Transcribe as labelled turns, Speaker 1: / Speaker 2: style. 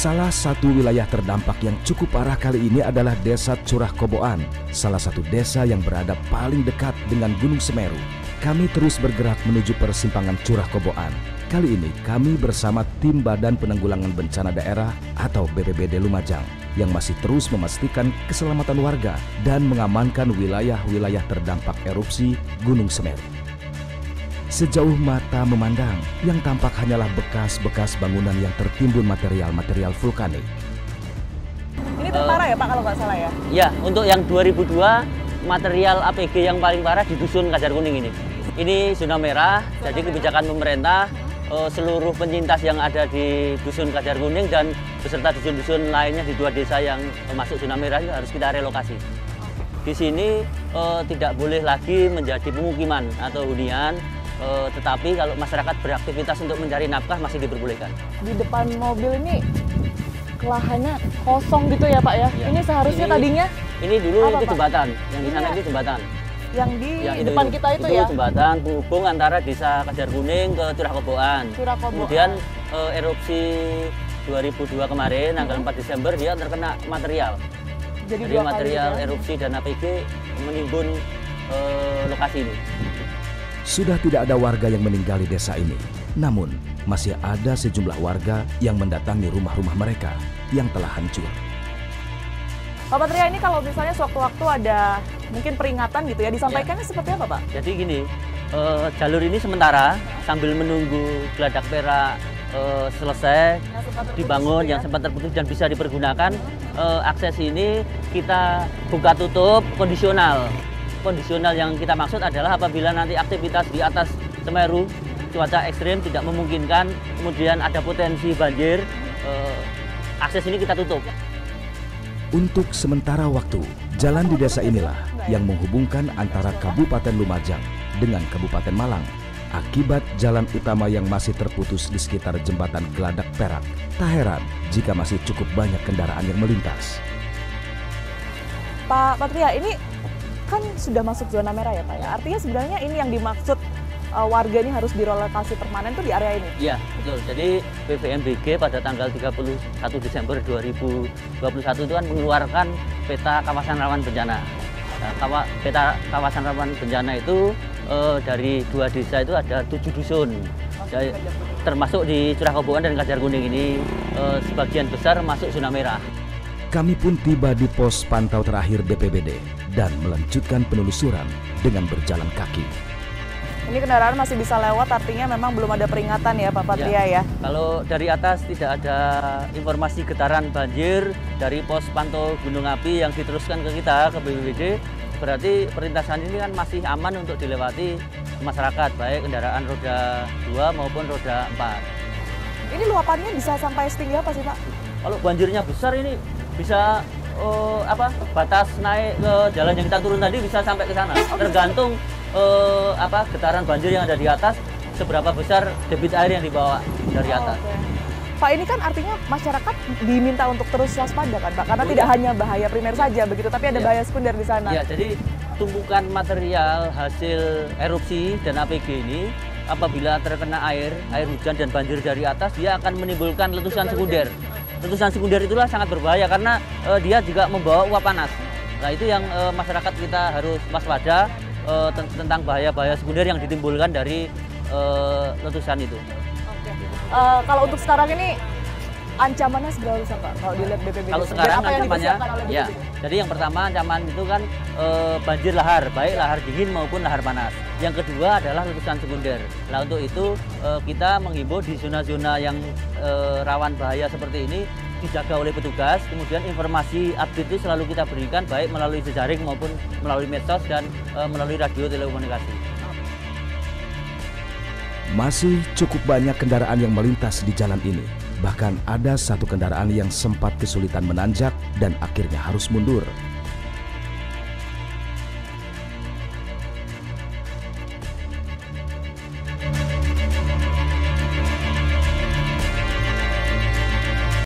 Speaker 1: Salah satu wilayah terdampak yang cukup parah kali ini adalah Desa Curah Koboan, salah satu desa yang berada paling dekat dengan Gunung Semeru. Kami terus bergerak menuju persimpangan Curah Koboan. Kali ini kami bersama tim Badan Penanggulangan Bencana Daerah atau BPBD Lumajang yang masih terus memastikan keselamatan warga dan mengamankan wilayah-wilayah terdampak erupsi Gunung Semeru. Sejauh mata memandang, yang tampak hanyalah bekas-bekas bangunan yang tertimbun material-material vulkanik.
Speaker 2: Ini terparah ya Pak kalau nggak salah ya?
Speaker 3: Ya, untuk yang 2002 material APG yang paling parah di Dusun Kajar Kuning ini. Ini zona merah, jadi kebijakan pemerintah seluruh penyintas yang ada di Dusun Kajar Kuning dan beserta dusun-dusun lainnya di 2 desa yang masuk zona merah itu harus kita relokasi. Di sini tidak boleh lagi menjadi pemukiman atau hunian. Tetapi kalau masyarakat beraktivitas untuk mencari nafkah masih diperbolehkan. Di depan mobil ini lahannya kosong gitu ya Pak ya? Ya. Ini seharusnya tadinya? Ini dulu itu jembatan, yang di sana itu jembatan. Yang di depan kita itu ya? Itu jembatan penghubung antara desa Kajar Kuning ke Curah Koboan. Kemudian erupsi 2002 kemarin, tanggal 4 Desember dia terkena material. Jadi material erupsi dan APG menimbun lokasi ini.
Speaker 1: Sudah tidak ada warga yang meninggali desa ini. Namun, masih ada sejumlah warga yang mendatangi rumah-rumah mereka yang telah hancur.
Speaker 2: Pak Patria, ini kalau misalnya sewaktu-waktu ada mungkin peringatan gitu ya, disampaikannya seperti apa Pak?
Speaker 3: Jadi gini, jalur ini sementara sambil menunggu Geladak Perak selesai dibangun, yang sempat terputus dan bisa dipergunakan, akses ini kita buka tutup kondisional. Kondisional yang kita maksud adalah apabila nanti aktivitas di atas Semeru cuaca ekstrim tidak memungkinkan, kemudian ada potensi banjir, akses ini kita tutup.
Speaker 1: Untuk sementara waktu, jalan di desa inilah yang menghubungkan antara Kabupaten Lumajang dengan Kabupaten Malang. Akibat jalan utama yang masih terputus di sekitar jembatan Geladak Perak, tak heran jika masih cukup banyak kendaraan yang melintas.
Speaker 2: Pak Patria, ini kan sudah masuk zona merah ya Pak ya? Artinya sebenarnya ini yang dimaksud warga ini harus direlokasi permanen tuh di area ini?
Speaker 3: Iya, betul. Jadi BVMBG pada tanggal 31 Desember 2021 itu kan mengeluarkan peta kawasan rawan bencana. Nah, peta kawasan rawan bencana itu dari 2 desa itu ada 7 dusun. Jadi, termasuk di Curah Koboan dan Kajar Kuning ini sebagian besar masuk zona merah.
Speaker 1: Kami pun tiba di pos pantau terakhir BPBD dan melanjutkan penelusuran dengan berjalan kaki.
Speaker 2: Ini kendaraan masih bisa lewat, artinya memang belum ada peringatan ya Pak Patria ya?
Speaker 3: Kalau dari atas tidak ada informasi getaran banjir dari pos pantau gunung api yang diteruskan ke kita, ke BPBD, berarti perlintasan ini kan masih aman untuk dilewati masyarakat, baik kendaraan roda 2 maupun roda 4.
Speaker 2: Ini luapannya bisa sampai setinggi apa sih Pak?
Speaker 3: Kalau banjirnya besar ini bisa batas naik ke jalan yang kita turun tadi bisa sampai ke sana. Tergantung getaran banjir yang ada di atas, seberapa besar debit air yang dibawa dari atas.
Speaker 2: Okay. Pak, ini kan artinya masyarakat diminta untuk terus waspada kan Pak? Karena tidak hanya bahaya primer saja begitu, tapi ada bahaya sekunder di sana.
Speaker 3: Ya, jadi tumpukan material hasil erupsi dan APG ini apabila terkena air hujan dan banjir dari atas, dia akan menimbulkan letusan sekunder. Letusan sekunder itulah sangat berbahaya karena dia juga membawa uap panas. Nah, itu yang masyarakat kita harus waspada tentang bahaya-bahaya sekunder yang ditimbulkan dari letusan itu.
Speaker 2: Oke. Kalau untuk sekarang ini ancamannya seberapa besar Pak kalau dilihat BPBD?
Speaker 3: Kalau sekarang ancamannya, ya. Jadi yang pertama ancaman itu kan banjir lahar, baik lahar dingin maupun lahar panas. Yang kedua adalah letusan sekunder. Nah, untuk itu kita menghimbau di zona-zona yang rawan bahaya seperti ini dijaga oleh petugas. Kemudian informasi update itu selalu kita berikan baik melalui jejaring maupun melalui medsos dan melalui radio telekomunikasi.
Speaker 1: Masih cukup banyak kendaraan yang melintas di jalan ini. Bahkan ada satu kendaraan yang sempat kesulitan menanjak dan akhirnya harus mundur.